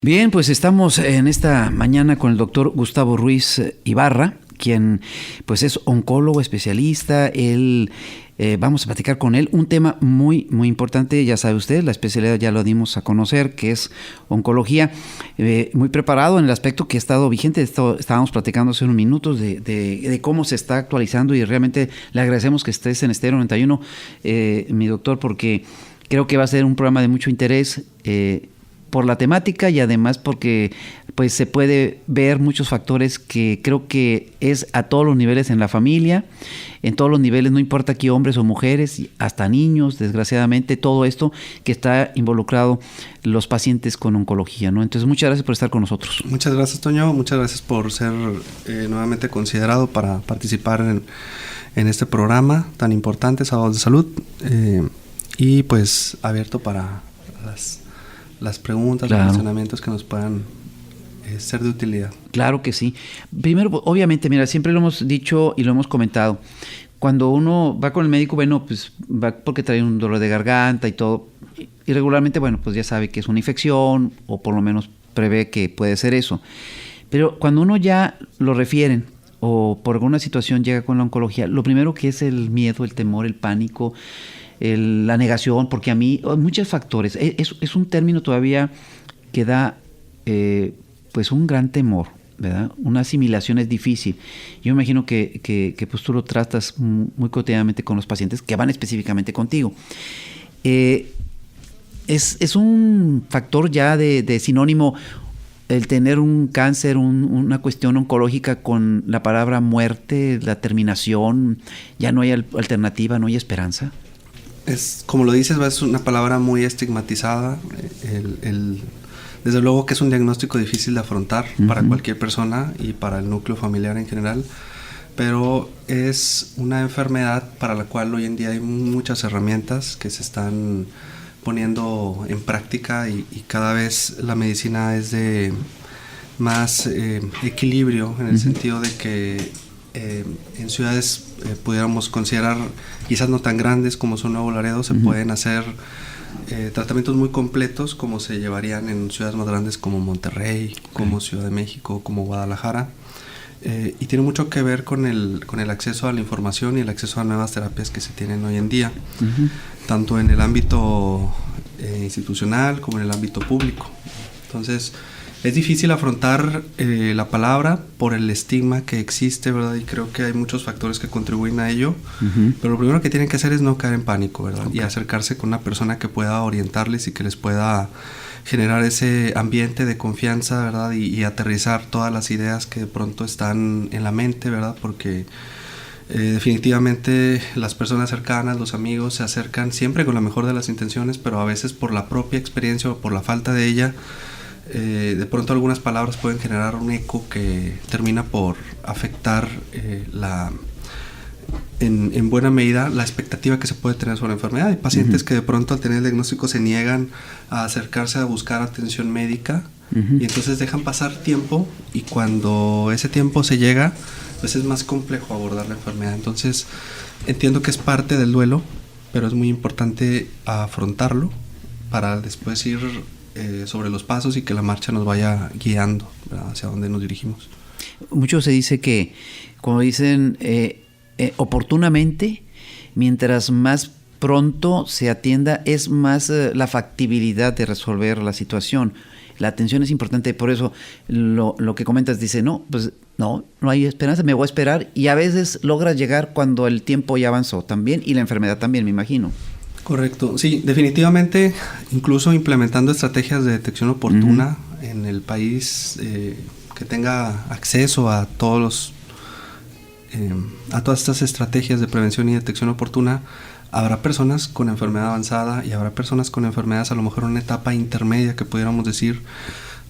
Bien, pues estamos en esta mañana con el doctor Gustavo Ruiz Ibarra, quien pues es oncólogo especialista. Vamos a platicar con él un tema muy importante. Ya sabe usted, la especialidad ya lo dimos a conocer, que es oncología. Muy preparado en el aspecto que ha estado vigente. Estábamos platicando hace unos minutos de cómo se está actualizando, y realmente le agradecemos que estés en Estéreo 91, mi doctor, porque creo que va a ser un programa de mucho interés por la temática, y además porque pues se puede ver muchos factores que creo que es a todos los niveles en la familia, en todos los niveles, no importa aquí hombres o mujeres, hasta niños, desgraciadamente, todo esto que está involucrado los pacientes con oncología, ¿no? Entonces, muchas gracias por estar con nosotros. Muchas gracias, Toño, muchas gracias por ser nuevamente considerado para participar en este programa tan importante, Sábados de Salud, y pues abierto para las preguntas, claro, los cuestionamientos que nos puedan ser de utilidad. Claro que sí. Primero, obviamente, mira, siempre lo hemos dicho y lo hemos comentado. Cuando uno va con el médico, bueno, pues va porque trae un dolor de garganta y todo. Y regularmente, bueno, pues ya sabe que es una infección, o por lo menos prevé que puede ser eso. Pero cuando uno ya lo refieren, o por alguna situación llega con la oncología, lo primero que es el miedo, el temor, el pánico, la negación, porque a mí, muchos factores. Es un término todavía que da pues un gran temor, ¿verdad? Una asimilación es difícil. Yo me imagino que pues tú lo tratas muy cotidianamente con los pacientes que van específicamente contigo. Es un factor ya de sinónimo el tener un cáncer, una cuestión oncológica, con la palabra muerte, la terminación. Ya no hay alternativa, no hay esperanza. Como lo dices, es una palabra muy estigmatizada. Desde luego que es un diagnóstico difícil de afrontar para cualquier persona y para el núcleo familiar en general, pero es una enfermedad para la cual hoy en día hay muchas herramientas que se están poniendo en práctica, y cada vez la medicina es de más equilibrio, en el sentido de que en ciudades pudiéramos considerar quizás no tan grandes como son Nuevo Laredo, se pueden hacer tratamientos muy completos como se llevarían en ciudades más grandes como Monterrey, como Ciudad de México, como Guadalajara, y tiene mucho que ver con el acceso a la información y el acceso a nuevas terapias que se tienen hoy en día, tanto en el ámbito institucional como en el ámbito público. Entonces es difícil afrontar la palabra por el estigma que existe, ¿verdad? Y creo que hay muchos factores que contribuyen a ello. Pero lo primero que tienen que hacer es no caer en pánico, ¿verdad? Y acercarse con una persona que pueda orientarles y que les pueda generar ese ambiente de confianza, ¿verdad? Y aterrizar todas las ideas que de pronto están en la mente, ¿verdad? Porque definitivamente las personas cercanas, los amigos, se acercan siempre con la mejor de las intenciones, pero a veces por la propia experiencia o por la falta de ella, de pronto algunas palabras pueden generar un eco que termina por afectar en buena medida la expectativa que se puede tener sobre la enfermedad. Hay pacientes que de pronto al tener el diagnóstico se niegan a acercarse a buscar atención médica, y entonces dejan pasar tiempo, y cuando ese tiempo se llega, pues es más complejo abordar la enfermedad. Entonces entiendo que es parte del duelo, pero es muy importante afrontarlo para después ir sobre los pasos y que la marcha nos vaya guiando, ¿verdad?, hacia donde nos dirigimos. Mucho se dice que, como dicen, oportunamente, mientras más pronto se atienda, es más la factibilidad de resolver la situación. La atención es importante, por eso lo que comentas, dice, no hay esperanza, me voy a esperar, y a veces logras llegar cuando el tiempo ya avanzó también, y la enfermedad también, me imagino. Correcto, sí, definitivamente, incluso implementando estrategias de detección oportuna en el país, que tenga acceso a todas estas estrategias de prevención y detección oportuna, habrá personas con enfermedad avanzada y habrá personas con enfermedades a lo mejor en una etapa intermedia que pudiéramos decir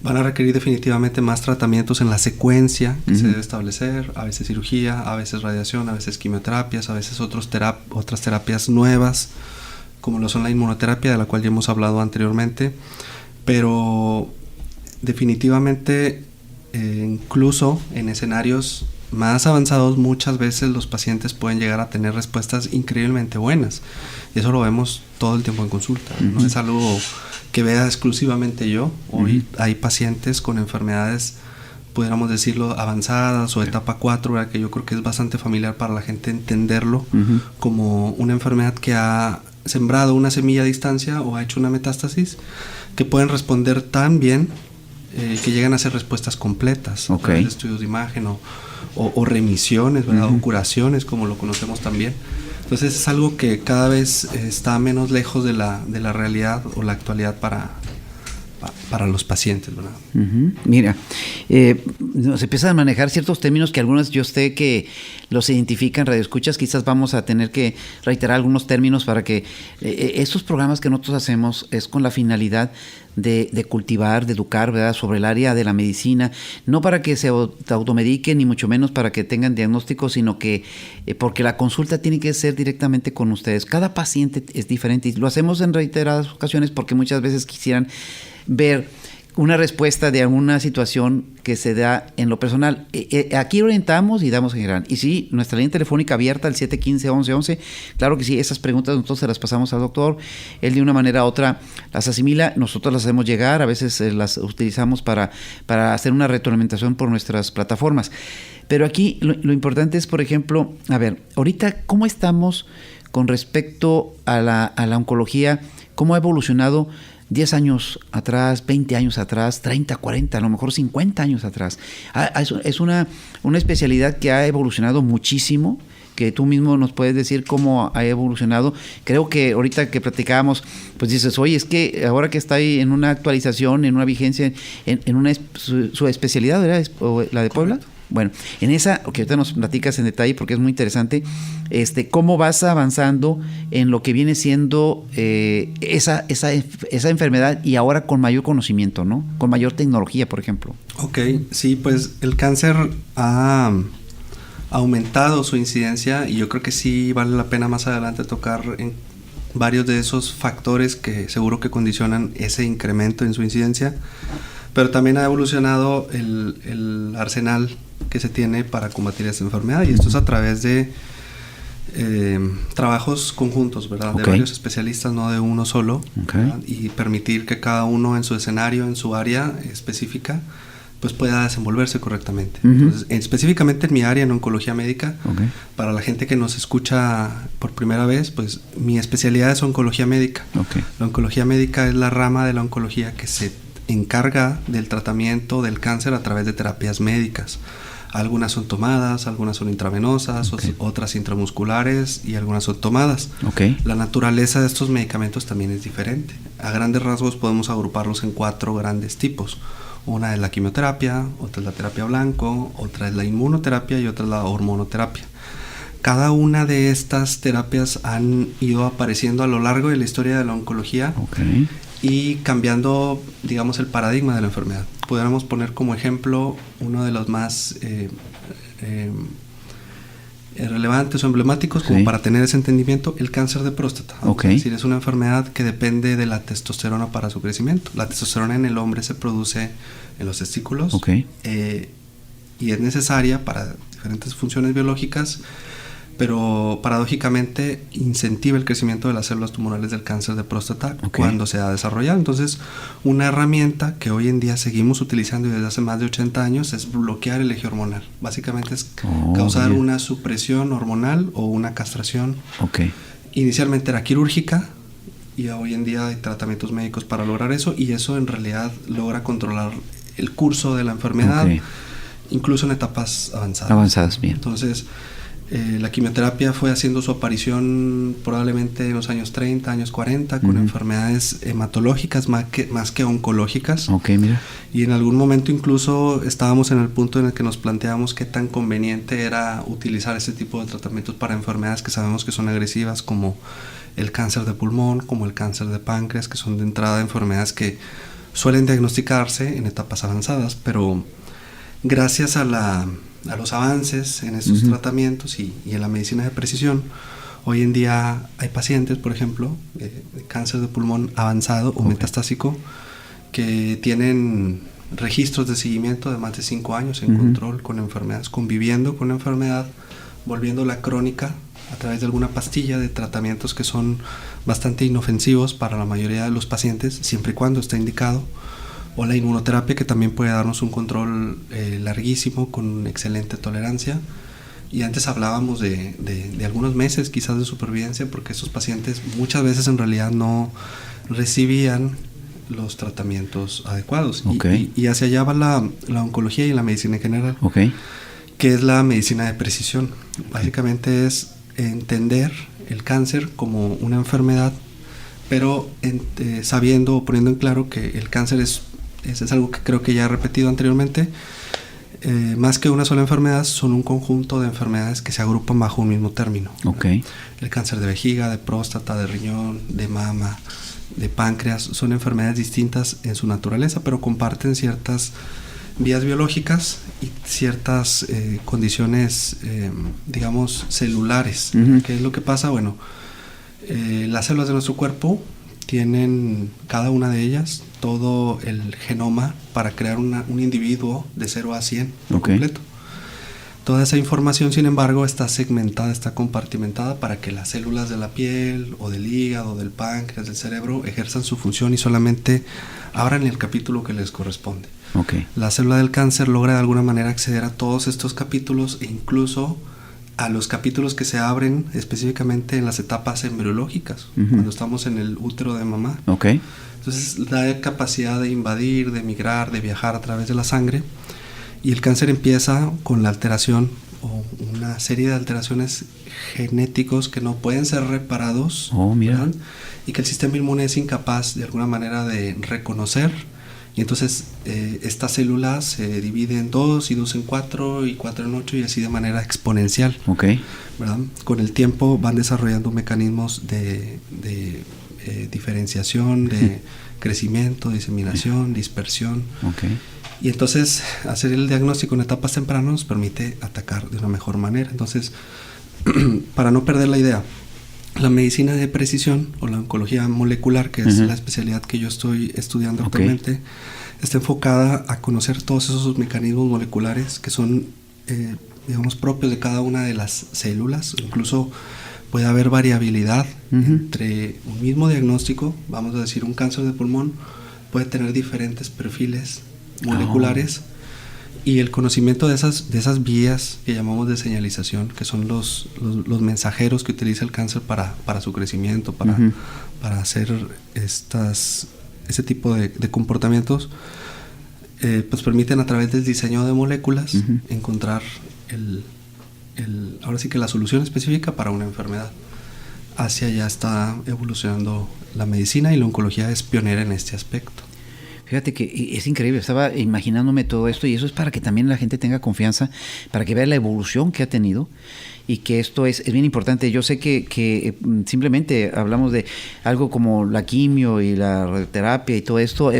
van a requerir definitivamente más tratamientos en la secuencia que se debe establecer, a veces cirugía, a veces radiación, a veces quimioterapias, a veces otras terapias nuevas, como lo son la inmunoterapia, de la cual ya hemos hablado anteriormente, pero definitivamente incluso en escenarios más avanzados muchas veces los pacientes pueden llegar a tener respuestas increíblemente buenas, y eso lo vemos todo el tiempo en consulta. No es algo que vea exclusivamente yo. Hoy hay pacientes con enfermedades, pudiéramos decirlo, avanzadas o etapa 4, ¿verdad? Que yo creo que es bastante familiar para la gente entenderlo como una enfermedad que ha sembrado una semilla a distancia o ha hecho una metástasis, que pueden responder tan bien que llegan a ser respuestas completas, a través de estudios de imagen o remisiones, ¿verdad? O curaciones, como lo conocemos también. Entonces es algo que cada vez está menos lejos de la realidad o la actualidad para los pacientes, ¿verdad? Mira, se empiezan a manejar ciertos términos que algunos yo sé que los identifican radioescuchas. Quizás vamos a tener que reiterar algunos términos para que estos programas que nosotros hacemos es con la finalidad de cultivar, de educar, ¿verdad?, sobre el área de la medicina, no para que se automediquen ni mucho menos para que tengan diagnósticos, sino que porque la consulta tiene que ser directamente con ustedes. Cada paciente es diferente y lo hacemos en reiteradas ocasiones porque muchas veces quisieran ver una respuesta de alguna situación que se da en lo personal. Aquí orientamos y damos en general. Y sí, nuestra línea telefónica abierta, el 715-1111, claro que sí, esas preguntas nosotros se las pasamos al doctor, él de una manera u otra las asimila, nosotros las hacemos llegar, a veces las utilizamos para hacer una retroalimentación por nuestras plataformas. Pero aquí lo importante es, por ejemplo, a ver, ahorita, ¿cómo estamos con respecto a la oncología? ¿Cómo ha evolucionado 10 años atrás, 20 años atrás, 30, 40, a lo mejor 50 años atrás? Es una especialidad que ha evolucionado muchísimo, que tú mismo nos puedes decir cómo ha evolucionado. Creo que ahorita que platicábamos, pues dices, oye, es que ahora que está ahí en una actualización, en una vigencia, en una su especialidad, ¿verdad? ¿La de Puebla? Correcto. Bueno, en esa, que ahorita nos platicas en detalle porque es muy interesante, cómo vas avanzando en lo que viene siendo esa enfermedad y ahora con mayor conocimiento, ¿no? Con mayor tecnología, por ejemplo. Ok, sí, pues el cáncer ha aumentado su incidencia y yo creo que sí vale la pena más adelante tocar en varios de esos factores que seguro que condicionan ese incremento en su incidencia, pero también ha evolucionado el arsenal que se tiene para combatir esta enfermedad, y esto es a través de trabajos conjuntos, ¿verdad? De varios especialistas, no de uno solo, y permitir que cada uno en su escenario, en su área específica, pues pueda desenvolverse correctamente. Entonces, específicamente en mi área, en oncología médica, para la gente que nos escucha por primera vez, pues mi especialidad es oncología médica. La oncología médica es la rama de la oncología que se encarga del tratamiento del cáncer a través de terapias médicas. Algunas son tomadas, algunas son intravenosas, otras intramusculares y algunas son tomadas. La naturaleza de estos medicamentos también es diferente. A grandes rasgos podemos agruparlos en 4 grandes tipos. Una es la quimioterapia, otra es la terapia blanco, otra es la inmunoterapia y otra es la hormonoterapia. Cada una de estas terapias han ido apareciendo a lo largo de la historia de la oncología y cambiando, digamos, el paradigma de la enfermedad. Pudiéramos poner como ejemplo uno de los más relevantes o emblemáticos, como para tener ese entendimiento, el cáncer de próstata. Es decir, es una enfermedad que depende de la testosterona para su crecimiento. La testosterona en el hombre se produce en los testículos y es necesaria para diferentes funciones biológicas, pero paradójicamente incentiva el crecimiento de las células tumorales del cáncer de próstata cuando se ha desarrollado. Entonces, una herramienta que hoy en día seguimos utilizando desde hace más de 80 años es bloquear el eje hormonal. Básicamente es causar una supresión hormonal o una castración. Inicialmente era quirúrgica y hoy en día hay tratamientos médicos para lograr eso, y eso en realidad logra controlar el curso de la enfermedad, incluso en etapas avanzadas. Bien. Entonces, la quimioterapia fue haciendo su aparición probablemente en los años 30, años 40, con enfermedades hematológicas más que oncológicas. Y en algún momento incluso estábamos en el punto en el que nos planteamos qué tan conveniente era utilizar este tipo de tratamientos para enfermedades que sabemos que son agresivas, como el cáncer de pulmón, como el cáncer de páncreas, que son de entrada enfermedades que suelen diagnosticarse en etapas avanzadas, pero gracias a los avances en estos tratamientos y en la medicina de precisión, hoy en día hay pacientes, por ejemplo, de cáncer de pulmón avanzado o metastásico, que tienen registros de seguimiento de más de 5 años en control con enfermedades, conviviendo con la enfermedad, volviéndola crónica a través de alguna pastilla, de tratamientos que son bastante inofensivos para la mayoría de los pacientes, siempre y cuando esté indicado, o la inmunoterapia, que también puede darnos un control larguísimo con excelente tolerancia. Y antes hablábamos de algunos meses quizás de supervivencia, porque estos pacientes muchas veces en realidad no recibían los tratamientos adecuados. Okay. Y hacia allá va la oncología y la medicina en general, okay, que es la medicina de precisión. Básicamente es entender el cáncer como una enfermedad, pero sabiendo o poniendo en claro que el cáncer es algo que creo que ya he repetido anteriormente. Más que una sola enfermedad, son un conjunto de enfermedades que se agrupan bajo un mismo término. Okay. El cáncer de vejiga, de próstata, de riñón, de mama, de páncreas, son enfermedades distintas en su naturaleza, pero comparten ciertas vías biológicas y ciertas condiciones, digamos, celulares. Uh-huh. ¿Qué es lo que pasa? Bueno, las células de nuestro cuerpo tienen, cada una de ellas, todo el genoma para crear un individuo de 0 a 100 por completo. Toda esa información, sin embargo, está segmentada, está compartimentada para que las células de la piel o del hígado, del páncreas, del cerebro ejerzan su función y solamente abran el capítulo que les corresponde. Okay. La célula del cáncer logra de alguna manera acceder a todos estos capítulos e incluso a los capítulos que se abren específicamente en las etapas embriológicas, uh-huh, cuando estamos en el útero de mamá. Okay. Entonces da capacidad de invadir, de migrar, de viajar a través de la sangre, y el cáncer empieza con la alteración o una serie de alteraciones genéticos que no pueden ser reparados, ¿verdad? Y que el sistema inmune es incapaz de alguna manera de reconocer. Y entonces esta célula se divide en 2 y 2 en 4 y 4 en 8 y así de manera exponencial. Okay. ¿Verdad? Con el tiempo van desarrollando mecanismos de diferenciación, de crecimiento, diseminación, dispersión. Okay. Y entonces hacer el diagnóstico en etapas tempranas nos permite atacar de una mejor manera. Entonces, para no perder la idea, la medicina de precisión o la oncología molecular, que es, uh-huh, la especialidad que yo estoy estudiando actualmente, está enfocada a conocer todos esos mecanismos moleculares que son, digamos, propios de cada una de las células. Incluso puede haber variabilidad, uh-huh, entre un mismo diagnóstico. Vamos a decir, un cáncer de pulmón puede tener diferentes perfiles moleculares, y el conocimiento de esas vías que llamamos de señalización, que son los mensajeros que utiliza el cáncer para su crecimiento, uh-huh, para hacer ese tipo de comportamientos, pues permiten a través del diseño de moléculas, uh-huh, encontrar ahora sí que la solución específica para una enfermedad. Hacia allá está evolucionando la medicina, y la oncología es pionera en este aspecto. Fíjate que es increíble, estaba imaginándome todo esto, y eso es para que también la gente tenga confianza, para que vea la evolución que ha tenido, y que esto es bien importante. Yo sé que simplemente hablamos de algo como la quimio y la radioterapia y todo esto,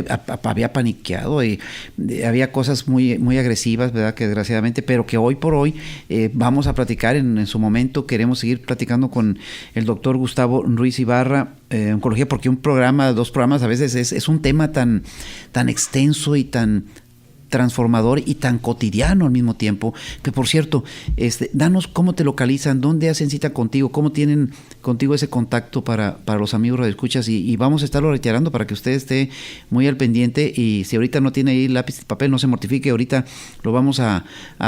había paniqueado y había cosas muy, muy agresivas, ¿verdad? Que desgraciadamente, pero que hoy por hoy vamos a platicar en su momento. Queremos seguir platicando con el doctor Gustavo Ruiz Ibarra, oncología, porque un programa, 2 programas a veces es un tema tan extenso y tan transformador y tan cotidiano al mismo tiempo, que por cierto, danos cómo te localizan, dónde hacen cita contigo, cómo tienen contigo ese contacto para los amigos radioescuchas, y vamos a estarlo reiterando para que usted esté muy al pendiente, y si ahorita no tiene ahí lápiz y papel, no se mortifique, ahorita lo vamos a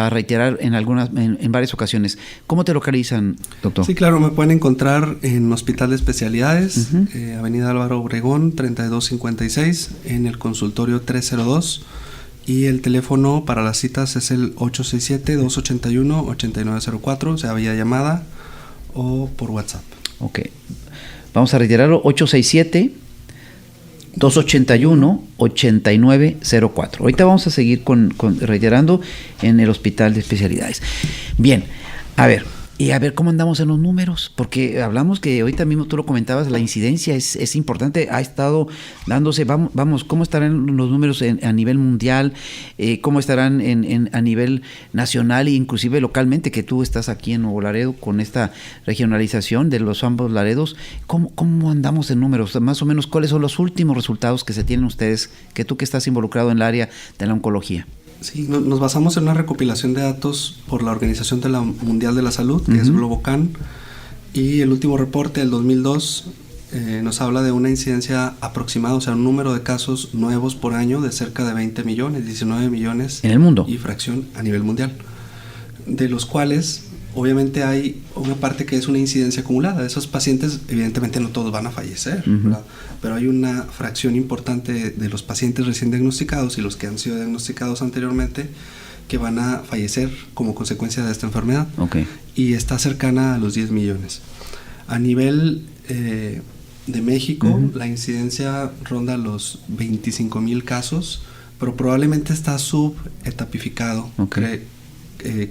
reiterar en varias ocasiones. ¿Cómo te localizan, doctor? Sí, claro, me pueden encontrar en Hospital de Especialidades, uh-huh, Avenida Álvaro Obregón, 3256, en el consultorio 302. Y el teléfono para las citas es el 867-281-8904, o sea, vía llamada o por WhatsApp. Ok. Vamos a reiterarlo, 867-281-8904. Ahorita vamos a seguir reiterando en el Hospital de Especialidades. Bien, a ver cómo andamos en los números, porque hablamos que ahorita mismo tú lo comentabas, la incidencia es importante, ha estado dándose. Vamos, ¿cómo estarán los números a nivel mundial? ¿Cómo estarán a nivel nacional e inclusive localmente, que tú estás aquí en Nuevo Laredo con esta regionalización de los ambos Laredos? ¿Cómo andamos en números? Más o menos, ¿cuáles son los últimos resultados que se tienen ustedes, que tú que estás involucrado en el área de la oncología? Sí, nos basamos en una recopilación de datos por la Organización Mundial de la Salud, que, uh-huh, es Globocan, Y el último reporte del 2002 nos habla de una incidencia aproximada, o sea, un número de casos nuevos por año de cerca de 20 millones, 19 millones. ¿En el mundo? Y fracción a nivel mundial. De los cuales, obviamente, hay una parte que es una incidencia acumulada. De esos pacientes, evidentemente, no todos van a fallecer, ¿verdad? Pero hay una fracción importante de los pacientes recién diagnosticados y los que han sido diagnosticados anteriormente que van a fallecer como consecuencia de esta enfermedad. Okay. Y está cercana a los 10 millones. A nivel de México, la incidencia ronda los 25,000 casos, pero probablemente está subetapificado. Okay.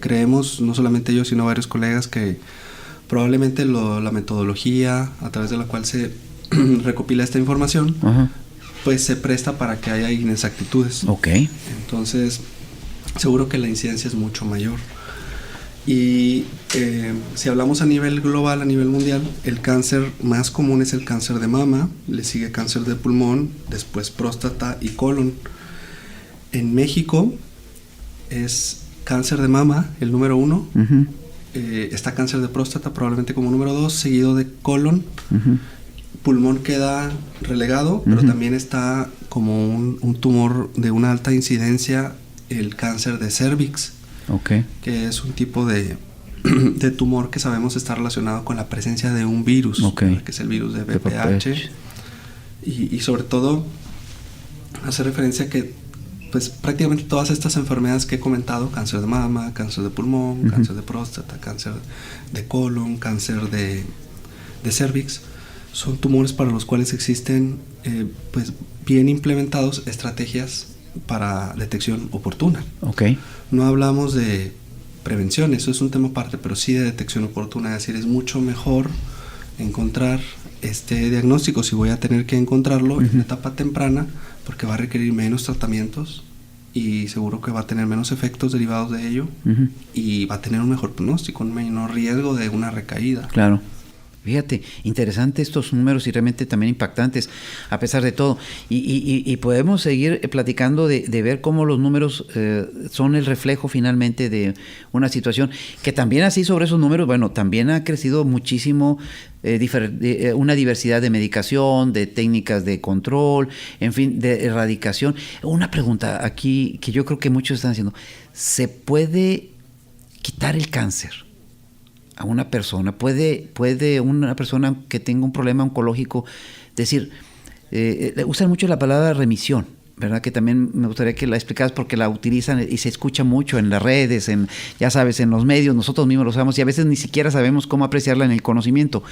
Creemos, no solamente yo, sino varios colegas, que probablemente la metodología a través de la cual se recopila esta información, pues se presta para que haya inexactitudes. Okay. Entonces, seguro que la incidencia es mucho mayor. Y si hablamos a nivel global, a nivel mundial, el cáncer más común es el cáncer de mama, le sigue cáncer de pulmón, después próstata y colon. En México es cáncer de mama el número 1, está cáncer de próstata probablemente como número 2, seguido de colon. Pulmón queda relegado, pero también está como un tumor de una alta incidencia, el cáncer de cervix. Okay. Que es un tipo de tumor que sabemos está relacionado con la presencia de un virus, okay, que es el virus de VPH. Y sobre todo hace referencia a que pues prácticamente todas estas enfermedades que he comentado, cáncer de mama, cáncer de pulmón, cáncer de próstata, cáncer de colon, cáncer de cervix, son tumores para los cuales existen pues bien implementados estrategias para detección oportuna. Okay. No hablamos de prevención, eso es un tema aparte, pero sí de detección oportuna, es decir, es mucho mejor encontrar este diagnóstico, si voy a tener que encontrarlo en etapa temprana, porque va a requerir menos tratamientos y seguro que va a tener menos efectos derivados de ello, y va a tener un mejor pronóstico, un menor riesgo de una recaída. Claro. Fíjate, interesante estos números y realmente también impactantes a pesar de todo. Y podemos seguir platicando de ver cómo los números son el reflejo finalmente de una situación que también así sobre esos números, bueno, también ha crecido muchísimo una diversidad de medicación, de técnicas de control, en fin, de erradicación. Una pregunta aquí que yo creo que muchos están haciendo, ¿se puede quitar el cáncer a una persona? ¿Puede una persona que tenga un problema oncológico decir, usan mucho la palabra remisión, ¿verdad? Que también me gustaría que la explicaras porque la utilizan y se escucha mucho en las redes, ya sabes, en los medios, nosotros mismos lo sabemos y a veces ni siquiera sabemos cómo apreciarla en el conocimiento.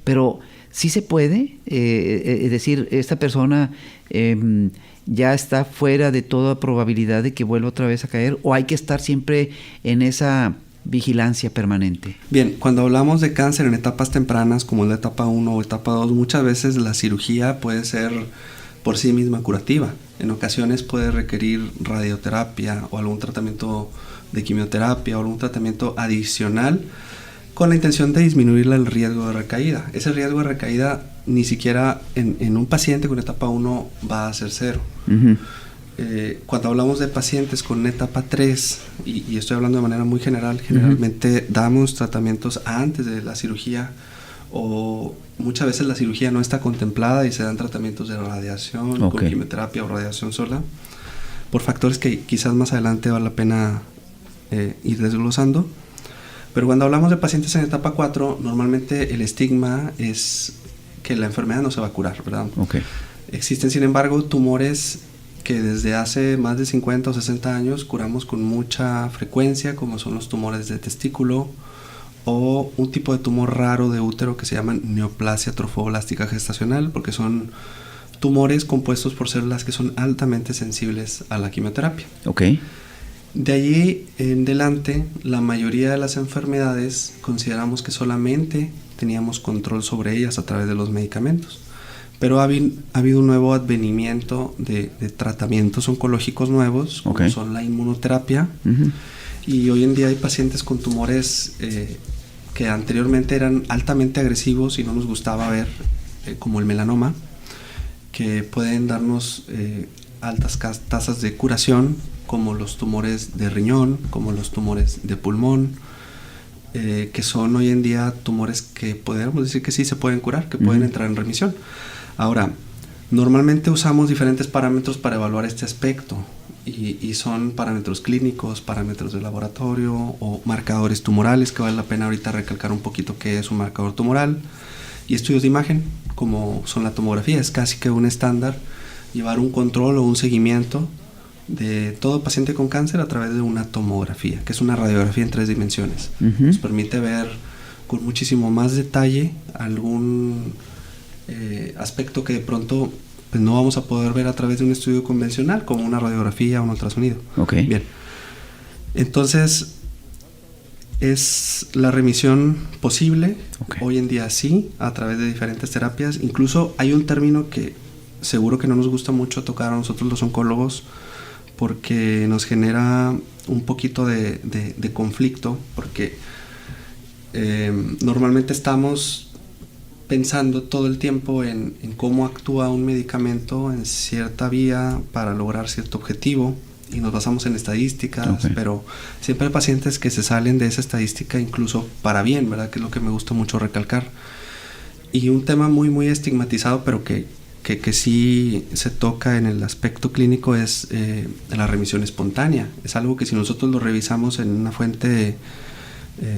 Pero sí se puede decir, esta persona ya está fuera de toda probabilidad de que vuelva otra vez a caer, o hay que estar siempre en esa vigilancia permanente. Bien, cuando hablamos de cáncer en etapas tempranas como la etapa 1 o etapa 2, muchas veces la cirugía puede ser por sí misma curativa. En ocasiones puede requerir radioterapia o algún tratamiento de quimioterapia o algún tratamiento adicional con la intención de disminuir el riesgo de recaída. Ese riesgo de recaída ni siquiera en un paciente con etapa 1 va a ser cero. Cuando hablamos de pacientes con etapa 3, y estoy hablando de manera muy general, generalmente damos tratamientos antes de la cirugía, o muchas veces la cirugía no está contemplada y se dan tratamientos de radiación, con quimioterapia o radiación sola, por factores que quizás más adelante vale la pena ir desglosando. Pero cuando hablamos de pacientes en etapa 4, normalmente el estigma es que la enfermedad no se va a curar, ¿verdad? Existen, sin embargo, tumores que desde hace más de 50 o 60 años curamos con mucha frecuencia, como son los tumores de testículo o un tipo de tumor raro de útero que se llama neoplasia trofoblástica gestacional, porque son tumores compuestos por células que son altamente sensibles a la quimioterapia. De allí en adelante, la mayoría de las enfermedades consideramos que solamente teníamos control sobre ellas a través de los medicamentos. Pero ha habido un nuevo advenimiento de tratamientos oncológicos nuevos, como son la inmunoterapia, y hoy en día hay pacientes con tumores que anteriormente eran altamente agresivos y no nos gustaba ver, como el melanoma, que pueden darnos altas tasas de curación, como los tumores de riñón, como los tumores de pulmón, que son hoy en día tumores que podríamos decir que sí se pueden curar, que pueden entrar en remisión. Ahora, normalmente usamos diferentes parámetros para evaluar este aspecto y son parámetros clínicos, parámetros de laboratorio o marcadores tumorales, que vale la pena ahorita recalcar un poquito qué es un marcador tumoral, y estudios de imagen, como son la tomografía. Es casi que un estándar llevar un control o un seguimiento de todo paciente con cáncer a través de una tomografía, que es una radiografía en 3 dimensiones. Nos permite ver con muchísimo más detalle algún aspecto que de pronto pues no vamos a poder ver a través de un estudio convencional, como una radiografía o un ultrasonido. Okay. Bien. Entonces, ¿es la remisión posible? Okay. Hoy en día sí, a través de diferentes terapias. Incluso hay un término que seguro que no nos gusta mucho tocar a nosotros los oncólogos, porque nos genera un poquito de conflicto, porque normalmente estamos pensando todo el tiempo en cómo actúa un medicamento en cierta vía para lograr cierto objetivo, y nos basamos en estadísticas, pero siempre hay pacientes que se salen de esa estadística incluso para bien, ¿verdad? Que es lo que me gusta mucho recalcar. Y un tema muy muy estigmatizado, pero que sí se toca en el aspecto clínico, es la remisión espontánea. Es algo que si nosotros lo revisamos en una fuente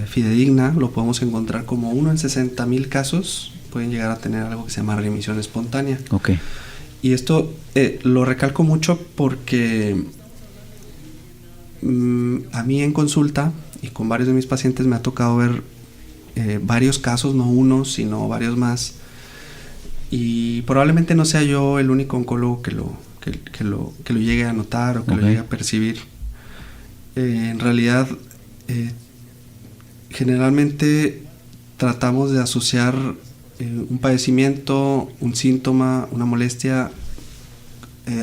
fidedigna, lo podemos encontrar como 1 en 60,000 casos pueden llegar a tener algo que se llama remisión espontánea. Okay. Y esto lo recalco mucho porque a mí en consulta y con varios de mis pacientes me ha tocado ver varios casos, no uno, sino varios más. Y probablemente no sea yo el único oncólogo que lo llegue a notar o que lo llegue a percibir. En realidad, generalmente tratamos de asociar un padecimiento, un síntoma, una molestia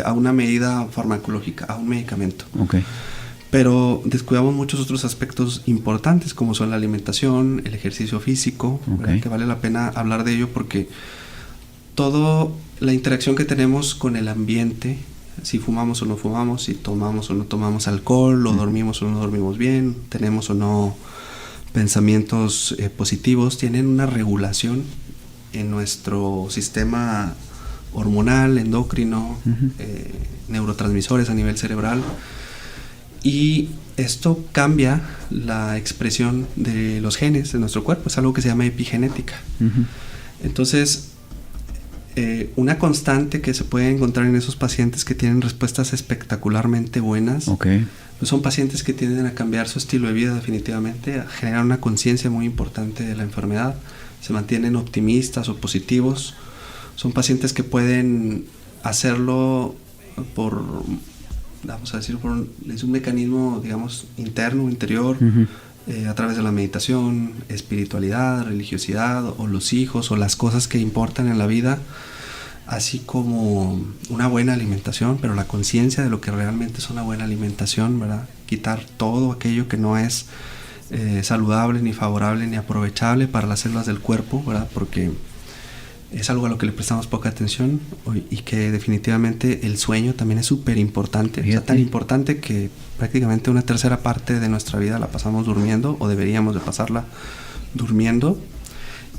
a una medida farmacológica, a un medicamento. Okay. Pero descuidamos muchos otros aspectos importantes, como son la alimentación, el ejercicio físico, que vale la pena hablar de ello porque toda la interacción que tenemos con el ambiente, si fumamos o no fumamos, si tomamos o no tomamos alcohol, o dormimos o no dormimos bien, tenemos o no pensamientos positivos, tienen una regulación en nuestro sistema hormonal, endocrino, neurotransmisores a nivel cerebral, y esto cambia la expresión de los genes de nuestro cuerpo. Es algo que se llama epigenética. Entonces, una constante que se puede encontrar en esos pacientes que tienen respuestas espectacularmente buenas, pues son pacientes que tienden a cambiar su estilo de vida definitivamente, a generar una conciencia muy importante de la enfermedad, se mantienen optimistas o positivos. Son pacientes que pueden hacerlo por, vamos a decir, es un mecanismo, digamos, interno, interior, a través de la meditación, espiritualidad, religiosidad, o los hijos, o las cosas que importan en la vida, así como una buena alimentación, pero la conciencia de lo que realmente es una buena alimentación, ¿verdad? Quitar todo aquello que no es saludable, ni favorable, ni aprovechable para las células del cuerpo, ¿verdad? Porque es algo a lo que le prestamos poca atención, y que definitivamente el sueño también es súper importante. O sea, tan importante que prácticamente una tercera parte de nuestra vida la pasamos durmiendo, o deberíamos de pasarla durmiendo.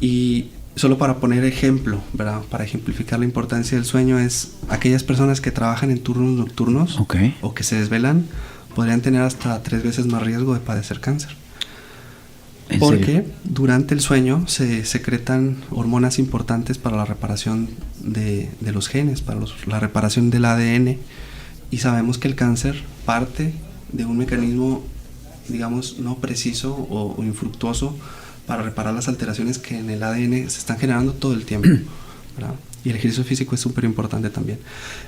Y solo para poner ejemplo, ¿verdad? Para ejemplificar la importancia del sueño, es aquellas personas que trabajan en turnos nocturnos o que se desvelan, podrían tener hasta 3 veces más riesgo de padecer cáncer. Porque durante el sueño se secretan hormonas importantes para la reparación de los genes, para la reparación del ADN, y sabemos que el cáncer parte de un mecanismo, digamos, no preciso o infructuoso para reparar las alteraciones que en el ADN se están generando todo el tiempo, ¿verdad? Y el ejercicio físico es súper importante también.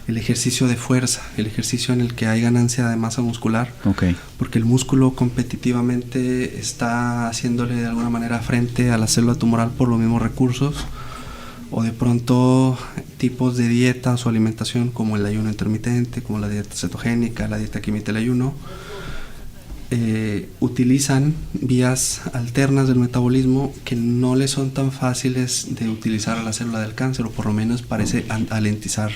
El ejercicio de fuerza, el ejercicio en el que hay ganancia de masa muscular, porque el músculo competitivamente está haciéndole de alguna manera frente a la célula tumoral por los mismos recursos, o de pronto tipos de dietas o alimentación como el ayuno intermitente, como la dieta cetogénica, la dieta que imita el ayuno, utilizan vías alternas del metabolismo que no le son tan fáciles de utilizar a la célula del cáncer, o por lo menos parece alentizar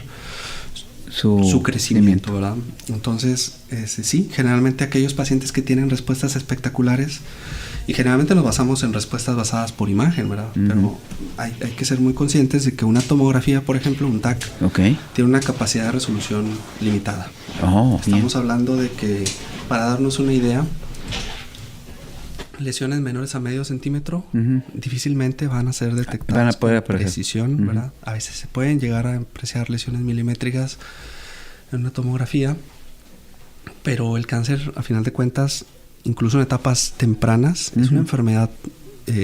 su crecimiento, ¿verdad? Entonces, sí, generalmente aquellos pacientes que tienen respuestas espectaculares Y generalmente nos basamos en respuestas basadas por imagen, ¿verdad? Pero hay que ser muy conscientes de que una tomografía, por ejemplo, un TAC, tiene una capacidad de resolución limitada. Estamos hablando de que, para darnos una idea, lesiones menores a medio centímetro difícilmente van a ser detectadas con precisión, ¿verdad? A veces se pueden llegar a apreciar lesiones milimétricas en una tomografía, pero el cáncer, a final de cuentas, incluso en etapas tempranas, es una enfermedad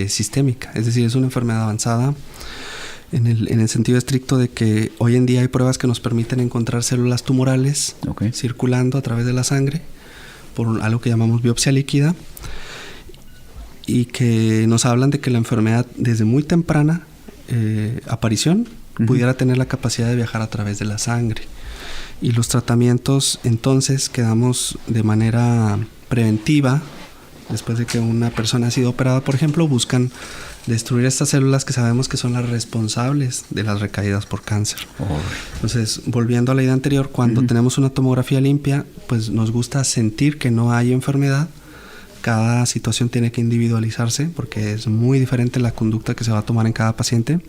sistémica, es decir, es una enfermedad avanzada en el sentido estricto de que hoy en día hay pruebas que nos permiten encontrar células tumorales circulando a través de la sangre por algo que llamamos biopsia líquida, y que nos hablan de que la enfermedad desde muy temprana aparición pudiera tener la capacidad de viajar a través de la sangre. Y los tratamientos entonces que damos de manera preventiva, después de que una persona ha sido operada, por ejemplo, buscan destruir estas células que sabemos que son las responsables de las recaídas por cáncer. Entonces, volviendo a la idea anterior, cuando tenemos una tomografía limpia, pues nos gusta sentir que no hay enfermedad. Cada situación tiene que individualizarse porque es muy diferente la conducta que se va a tomar en cada paciente.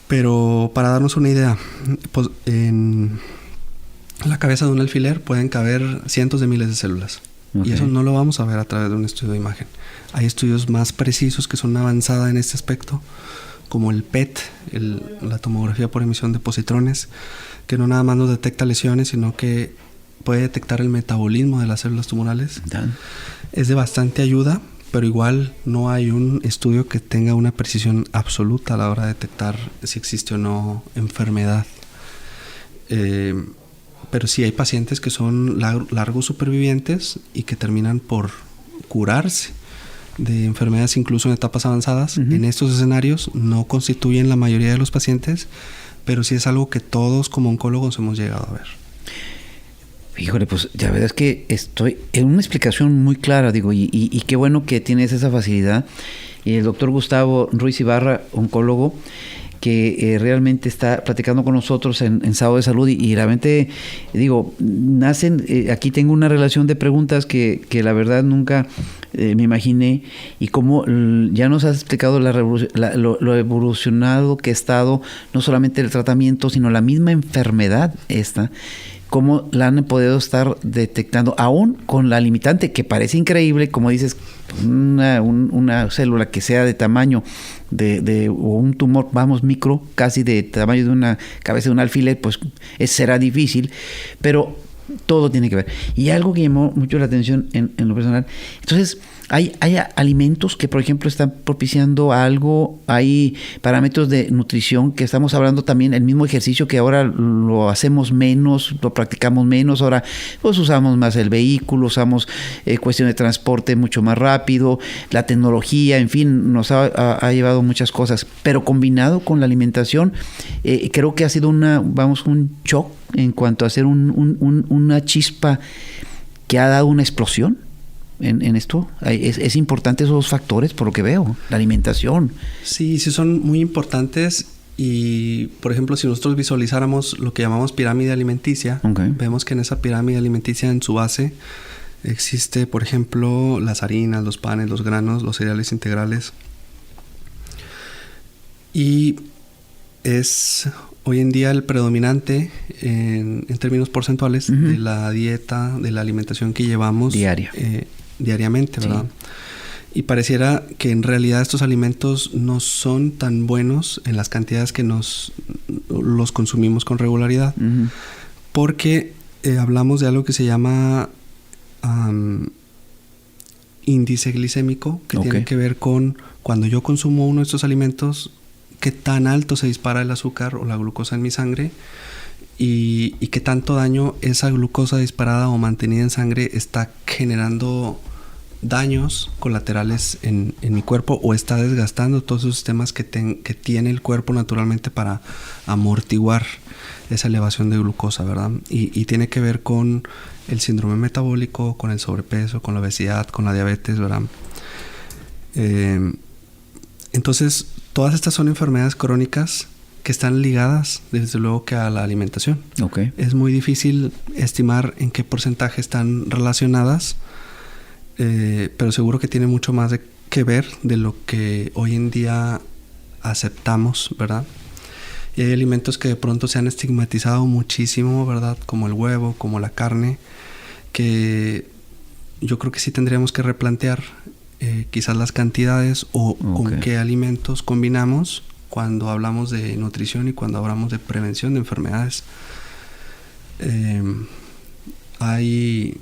Pero para darnos una idea, pues en la cabeza de un alfiler pueden caber cientos de miles de células. Y eso no lo vamos a ver a través de un estudio de imagen. Hay estudios más precisos que son avanzados en este aspecto, como el PET, la tomografía por emisión de positrones, que no nada más nos detecta lesiones, sino que puede detectar el metabolismo de las células tumorales. Es de bastante ayuda, pero igual no hay un estudio que tenga una precisión absoluta a la hora de detectar si existe o no enfermedad. Pero sí hay pacientes que son largos supervivientes y que terminan por curarse de enfermedades incluso en etapas avanzadas. En estos escenarios no constituyen la mayoría de los pacientes, pero sí es algo que todos como oncólogos hemos llegado a ver. Híjole, pues ya verdad es que estoy en una explicación muy clara, digo, y qué bueno que tienes esa facilidad. Y el doctor Gustavo Ruiz Ibarra, oncólogo, que realmente está platicando con nosotros en Sábado de Salud, y realmente, digo, nacen, aquí tengo una relación de preguntas que la verdad nunca me imaginé, y como ya nos has explicado lo evolucionado que ha estado, no solamente el tratamiento, sino la misma enfermedad esta, cómo la han podido estar detectando, aún con la limitante, que parece increíble, como dices, una célula que sea de tamaño o un tumor, vamos, micro, casi de tamaño de una cabeza de un alfiler, pues será difícil, pero todo tiene que ver. Y algo que llamó mucho la atención en lo personal, entonces, hay alimentos que, por ejemplo, están propiciando algo, hay parámetros de nutrición que estamos hablando también, el mismo ejercicio que ahora lo hacemos menos, lo practicamos menos, ahora pues usamos más el vehículo, usamos cuestión de transporte mucho más rápido, la tecnología, en fin, nos ha llevado muchas cosas, pero combinado con la alimentación, creo que ha sido un shock en cuanto a hacer una chispa que ha dado una explosión. En esto es importante esos dos factores, por lo que veo, la alimentación. Sí, son muy importantes. Y por ejemplo, si nosotros visualizáramos lo que llamamos pirámide alimenticia, vemos que en esa pirámide alimenticia, en su base, existe, por ejemplo, las harinas, los panes, los granos, los cereales integrales, y es hoy en día el predominante en términos porcentuales de la dieta, de la alimentación que llevamos diariamente, ¿verdad? Sí. Y pareciera que en realidad estos alimentos no son tan buenos en las cantidades que los consumimos con regularidad, porque hablamos de algo que se llama índice glicémico, que tiene que ver con cuando yo consumo uno de estos alimentos, qué tan alto se dispara el azúcar o la glucosa en mi sangre, y qué tanto daño esa glucosa disparada o mantenida en sangre está generando daños colaterales en mi cuerpo, o está desgastando todos esos sistemas que tiene el cuerpo naturalmente para amortiguar esa elevación de glucosa, ¿verdad? Y tiene que ver con el síndrome metabólico, con el sobrepeso, con la obesidad, con la diabetes, ¿verdad? Entonces, todas estas son enfermedades crónicas que están ligadas, desde luego, que a la alimentación. Es muy difícil estimar en qué porcentaje están relacionadas. pero seguro que tiene mucho más que ver de lo que hoy en día aceptamos, ¿verdad? Y hay alimentos que de pronto se han estigmatizado muchísimo, ¿verdad? Como el huevo, como la carne, que yo creo que sí tendríamos que replantear quizás las cantidades o con qué alimentos combinamos cuando hablamos de nutrición y cuando hablamos de prevención de enfermedades. Hay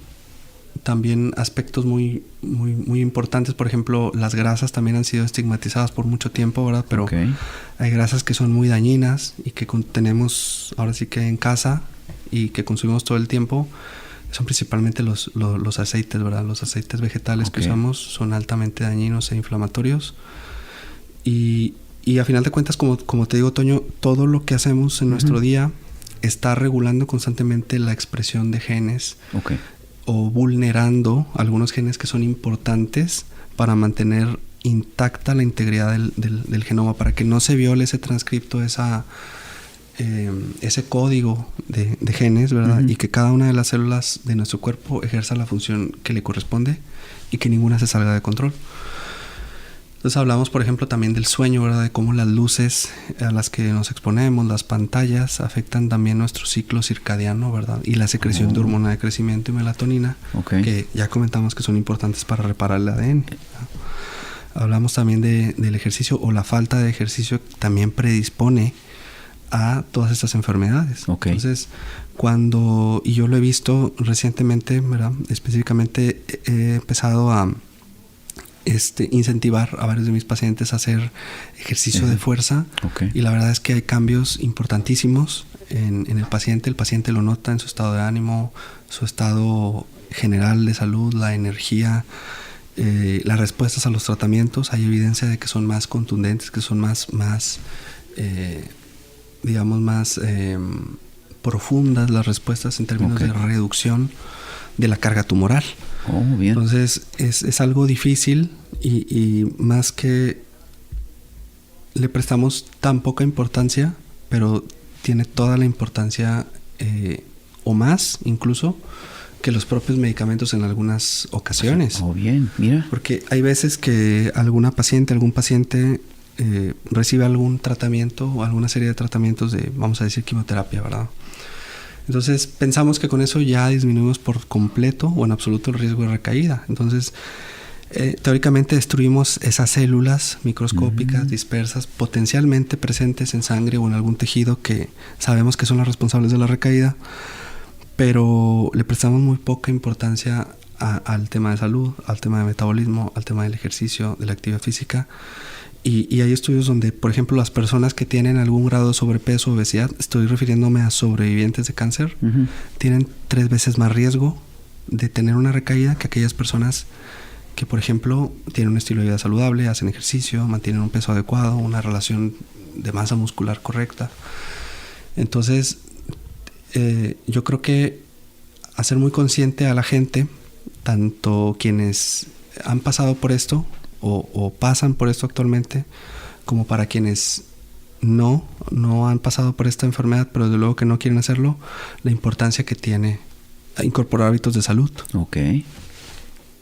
también aspectos muy importantes. Por ejemplo, las grasas también han sido estigmatizadas por mucho tiempo, ¿verdad? Pero hay grasas que son muy dañinas y que tenemos ahora sí que en casa y que consumimos todo el tiempo. Son principalmente los aceites, ¿verdad? Los aceites vegetales que usamos son altamente dañinos e inflamatorios. Y a final de cuentas, como te digo, Toño, todo lo que hacemos en nuestro día está regulando constantemente la expresión de genes o vulnerando algunos genes que son importantes para mantener intacta la integridad del genoma, para que no se viole ese transcripto, ese código de genes, ¿verdad? Y que cada una de las células de nuestro cuerpo ejerza la función que le corresponde y que ninguna se salga de control. Entonces hablamos, por ejemplo, también del sueño, ¿verdad? De cómo las luces a las que nos exponemos, las pantallas, afectan también nuestro ciclo circadiano, ¿verdad? Y la secreción de hormona de crecimiento y melatonina, que ya comentamos que son importantes para reparar el ADN, ¿verdad? Hablamos también del ejercicio, o la falta de ejercicio también predispone a todas estas enfermedades. Entonces, y yo lo he visto recientemente, ¿verdad? Específicamente he empezado a incentivar a varios de mis pacientes a hacer ejercicio de fuerza, y la verdad es que hay cambios importantísimos en el paciente. El paciente lo nota en su estado de ánimo, su estado general de salud, la energía, las respuestas a los tratamientos. Hay evidencia de que son más contundentes, que son más profundas las respuestas en términos de reducción de la carga tumoral. Bien. Entonces es algo difícil y más que le prestamos tan poca importancia, pero tiene toda la importancia o más incluso que los propios medicamentos en algunas ocasiones. Bien, mira. Porque hay veces que algún paciente recibe algún tratamiento o alguna serie de tratamientos de, vamos a decir, quimioterapia, ¿verdad? Entonces pensamos que con eso ya disminuimos por completo o en absoluto el riesgo de recaída. Entonces teóricamente destruimos esas células microscópicas dispersas, potencialmente presentes en sangre o en algún tejido, que sabemos que son las responsables de la recaída, pero le prestamos muy poca importancia al tema de salud, al tema de metabolismo, al tema del ejercicio, de la actividad física. Y hay estudios donde, por ejemplo, las personas que tienen algún grado de sobrepeso o obesidad, estoy refiriéndome a sobrevivientes de cáncer, tienen 3 veces más riesgo de tener una recaída que aquellas personas que, por ejemplo, tienen un estilo de vida saludable, hacen ejercicio, mantienen un peso adecuado, una relación de masa muscular correcta. Entonces, yo creo que hacer muy consciente a la gente, tanto quienes han pasado por esto o pasan por esto actualmente, como para quienes no han pasado por esta enfermedad, pero desde luego que no quieren hacerlo, la importancia que tiene incorporar hábitos de salud.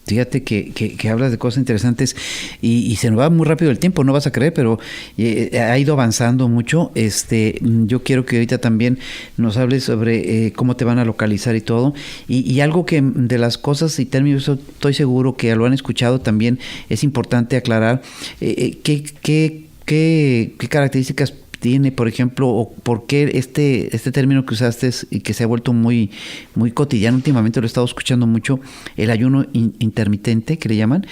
Fíjate que hablas de cosas interesantes y se nos va muy rápido el tiempo, no vas a creer, pero ha ido avanzando mucho. Yo quiero que ahorita también nos hables sobre cómo te van a localizar y todo. Y algo que de las cosas y términos, estoy seguro que lo han escuchado también, es importante aclarar qué características tiene, por ejemplo, o por qué este término que usaste y que se ha vuelto muy, muy cotidiano últimamente, lo he estado escuchando mucho, el ayuno intermitente, que le llaman,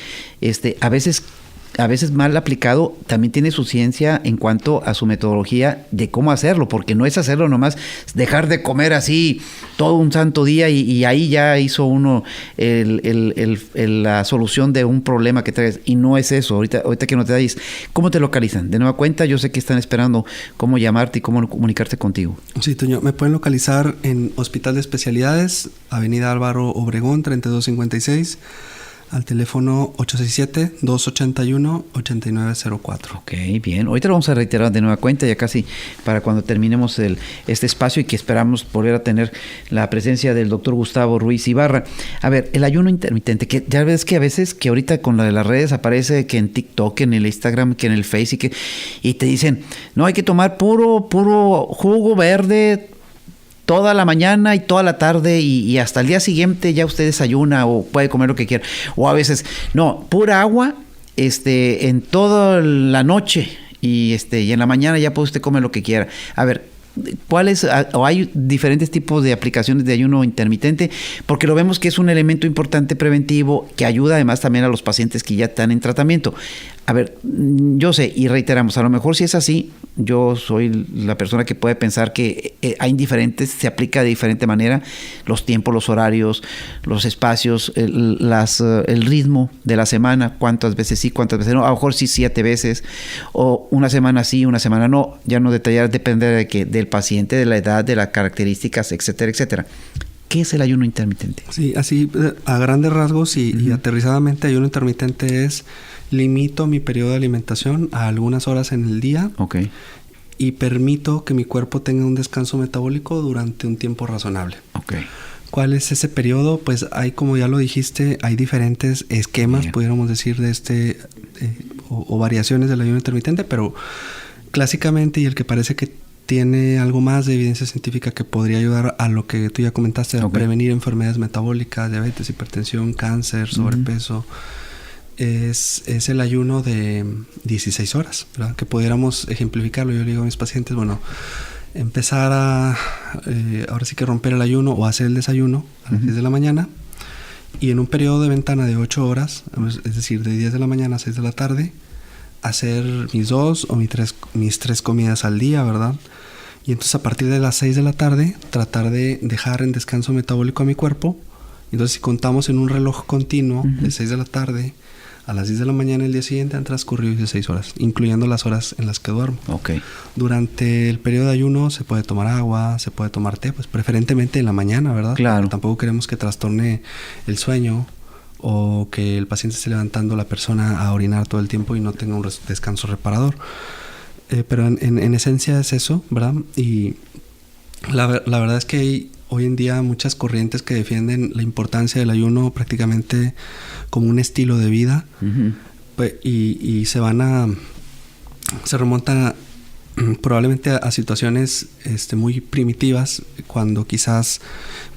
a veces mal aplicado, también tiene su ciencia en cuanto a su metodología de cómo hacerlo, porque no es hacerlo nomás, dejar de comer así todo un santo día y ahí ya hizo uno la solución de un problema que traes, y no es eso. Ahorita que no te dais, ¿cómo te localizan? De nueva cuenta, yo sé que están esperando cómo llamarte y cómo comunicarse contigo. Sí, Toño, me pueden localizar en Hospital de Especialidades, Avenida Álvaro Obregón, 3256. al teléfono 867-281-8904. Ok, bien. Ahorita lo vamos a reiterar de nueva cuenta, ya casi para cuando terminemos este espacio y que esperamos volver a tener la presencia del doctor Gustavo Ruiz Ibarra. A ver, el ayuno intermitente, que ya ves que a veces que ahorita con la de las redes aparece que en TikTok, en el Instagram, que en el Face y te dicen, no, hay que tomar puro jugo verde toda la mañana y toda la tarde y hasta el día siguiente ya usted desayuna o puede comer lo que quiera. O a veces, no, pura agua en toda la noche y en la mañana ya puede usted comer lo que quiera. A ver, ¿cuáles o hay diferentes tipos de aplicaciones de ayuno intermitente? Porque lo vemos que es un elemento importante preventivo que ayuda además también a los pacientes que ya están en tratamiento. A ver, yo sé y reiteramos, a lo mejor si es así, yo soy la persona que puede pensar que hay diferentes, se aplica de diferente manera los tiempos, los horarios, los espacios, el ritmo de la semana, cuántas veces sí, cuántas veces no, a lo mejor sí 7 veces, o una semana sí, una semana no, ya no detallar, depende del paciente, de la edad, de las características, etcétera, etcétera. ¿Qué es el ayuno intermitente? Sí, así a grandes rasgos y aterrizadamente, ayuno intermitente es: limito mi periodo de alimentación a algunas horas en el día. Okay. Y permito que mi cuerpo tenga un descanso metabólico durante un tiempo razonable. Okay. ¿Cuál es ese periodo? Pues hay, como ya lo dijiste, hay diferentes esquemas, bien, pudiéramos decir, de o variaciones del ayuno intermitente, pero clásicamente, y el que parece que tiene algo más de evidencia científica que podría ayudar a lo que tú ya comentaste, a prevenir enfermedades metabólicas, diabetes, hipertensión, cáncer, sobrepeso, es el ayuno de 16 horas, ¿verdad? Que pudiéramos ejemplificarlo. Yo le digo a mis pacientes, bueno, empezar ahora sí que romper el ayuno o hacer el desayuno a las 10 de la mañana y en un periodo de ventana de 8 horas, es decir, de 10 de la mañana a 6 de la tarde, hacer mis 2 o mis 3 comidas al día, ¿verdad? Y entonces a partir de las 6 de la tarde tratar de dejar en descanso metabólico a mi cuerpo. Entonces si contamos en un reloj continuo de 6 de la tarde a las 10 de la mañana el día siguiente han transcurrido 16 horas, incluyendo las horas en las que duermo. Okay. Durante el periodo de ayuno se puede tomar agua, se puede tomar té, pues preferentemente en la mañana, ¿verdad? Claro. Tampoco queremos que trastorne el sueño o que el paciente esté levantando la persona a orinar todo el tiempo y no tenga un descanso reparador. Pero en esencia es eso, ¿verdad? Y la verdad es que hay hoy en día muchas corrientes que defienden la importancia del ayuno prácticamente como un estilo de vida. Y se remontan probablemente a situaciones muy primitivas, cuando quizás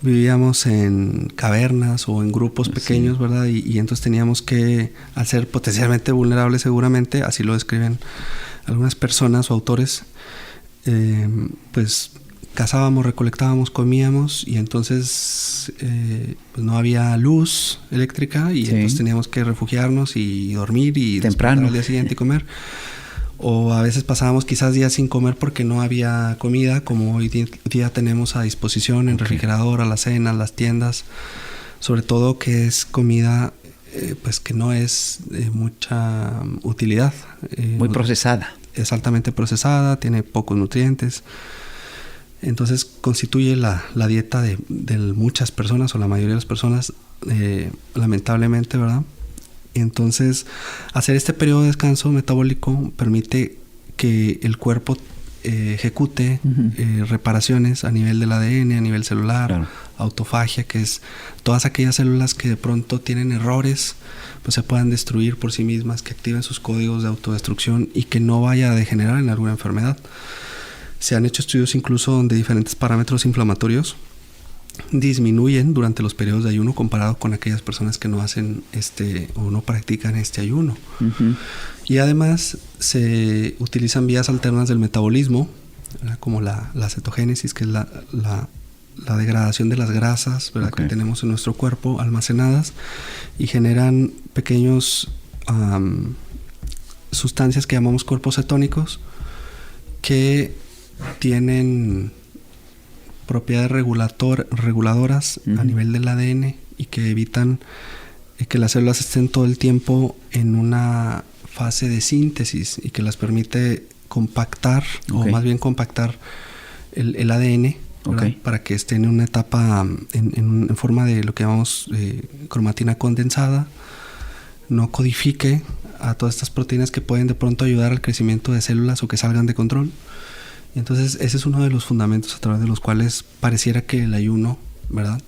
vivíamos en cavernas o en grupos pequeños, ¿verdad? Y entonces teníamos que, al ser potencialmente vulnerables seguramente, así lo describen algunas personas o autores, pues cazábamos, recolectábamos, comíamos y entonces pues no había luz eléctrica y entonces teníamos que refugiarnos y dormir y temprano al día siguiente comer. O a veces pasábamos quizás días sin comer porque no había comida, como hoy día tenemos a disposición en refrigerador, a las cenas, las tiendas, sobre todo que es comida pues que no es de mucha utilidad. Muy procesada. Es altamente procesada, tiene pocos nutrientes. Entonces constituye la dieta de muchas personas o la mayoría de las personas, lamentablemente, ¿verdad? Entonces, hacer este periodo de descanso metabólico permite que el cuerpo ejecute reparaciones a nivel del ADN, a nivel celular, claro, autofagia, que es todas aquellas células que de pronto tienen errores, pues se puedan destruir por sí mismas, que activen sus códigos de autodestrucción y que no vaya a degenerar en alguna enfermedad. Se han hecho estudios incluso donde diferentes parámetros inflamatorios disminuyen durante los periodos de ayuno comparado con aquellas personas que no hacen o no practican este ayuno. Y además se utilizan vías alternas del metabolismo, ¿verdad? Como la cetogénesis, que es la degradación de las grasas, ¿verdad? Que tenemos en nuestro cuerpo almacenadas y generan pequeños sustancias que llamamos cuerpos cetónicos que tienen propiedades reguladoras a nivel del ADN y que evitan que las células estén todo el tiempo en una fase de síntesis y que las permite compactar o más bien compactar el ADN para que esté en una etapa en forma de lo que llamamos cromatina condensada no codifique a todas estas proteínas que pueden de pronto ayudar al crecimiento de células o que salgan de control. Y entonces ese es uno de los fundamentos a través de los cuales pareciera que el ayuno, ¿verdad?,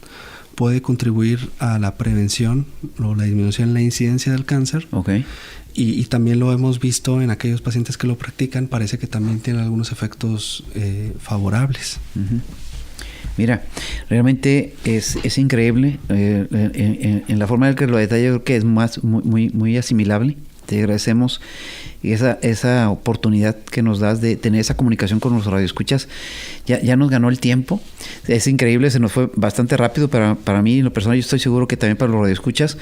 puede contribuir a la prevención o la disminución en la incidencia del cáncer. Okay. Y también lo hemos visto en aquellos pacientes que lo practican, parece que también tiene algunos efectos favorables. Uh-huh. Mira, realmente es increíble en la forma en que lo detalla, creo que es muy asimilable. Te agradecemos esa oportunidad que nos das de tener esa comunicación con los radioescuchas. Ya nos ganó el tiempo. Es increíble, se nos fue bastante rápido para mí, en lo personal. Yo estoy seguro que también para los radioescuchas,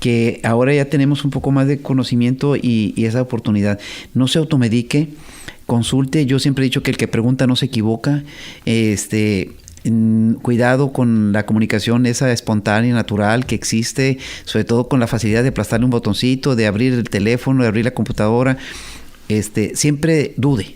que ahora ya tenemos un poco más de conocimiento y esa oportunidad. No se automedique, consulte. Yo siempre he dicho que el que pregunta no se equivoca. Cuidado con la comunicación esa espontánea, natural que existe, sobre todo con la facilidad de aplastarle un botoncito, de abrir el teléfono, de abrir la computadora. Siempre dude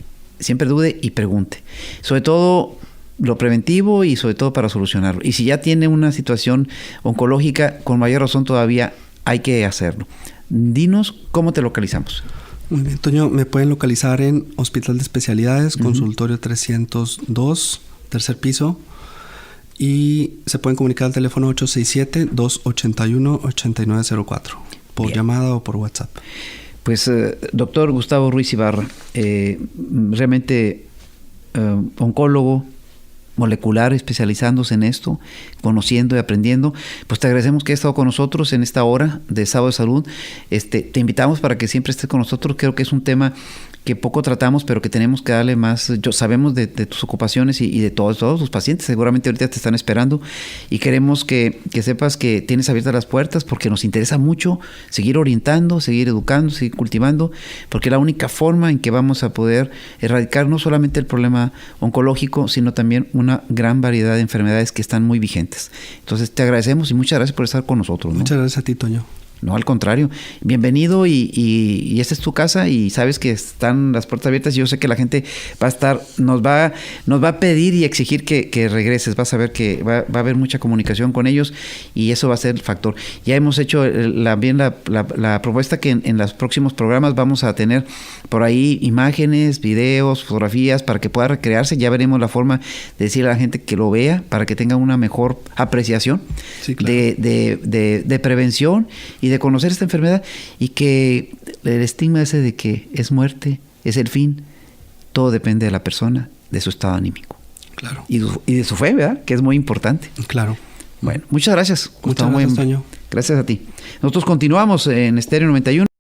y pregunte. Sobre todo lo preventivo y sobre todo para solucionarlo. Y si ya tiene una situación oncológica, con mayor razón todavía hay que hacerlo. Dinos cómo te localizamos. Muy bien, Toño, me pueden localizar en Hospital de Especialidades, consultorio 302, tercer piso. Y se pueden comunicar al teléfono 867-281-8904 por Bien. llamada o por WhatsApp. Pues doctor Gustavo Ruiz Ibarra, realmente oncólogo molecular, especializándose en esto, conociendo y aprendiendo. Pues te agradecemos que hayas estado con nosotros en esta hora de Sábado de Salud. Te invitamos para que siempre estés con nosotros. Creo que es un tema que poco tratamos, pero que tenemos que darle más. Sabemos de tus ocupaciones y de todos tus pacientes. Seguramente ahorita te están esperando y queremos que sepas que tienes abiertas las puertas, porque nos interesa mucho seguir orientando, seguir educando, seguir cultivando, porque es la única forma en que vamos a poder erradicar no solamente el problema oncológico, sino también una gran variedad de enfermedades que están muy vigentes. Entonces te agradecemos y muchas gracias por estar con nosotros, ¿no? Muchas gracias a ti, Toño. No, al contrario. Bienvenido y esta es tu casa y sabes que están las puertas abiertas. Yo sé que la gente va a estar, nos va a pedir y exigir que regreses. Vas a ver que va a haber mucha comunicación con ellos y eso va a ser el factor. Ya hemos hecho la propuesta que en los próximos programas vamos a tener por ahí imágenes, videos, fotografías para que pueda recrearse. Ya veremos la forma de decirle a la gente que lo vea para que tenga una mejor apreciación. Sí, claro. de prevención y de conocer esta enfermedad, y que el estigma ese de que es muerte, es el fin, todo depende de la persona, de su estado anímico. Claro. Y de su fe, ¿verdad? Que es muy importante. Claro. Bueno, muchas gracias. Muchas gracias, Toño. Gracias a ti. Nosotros continuamos en Estéreo 91.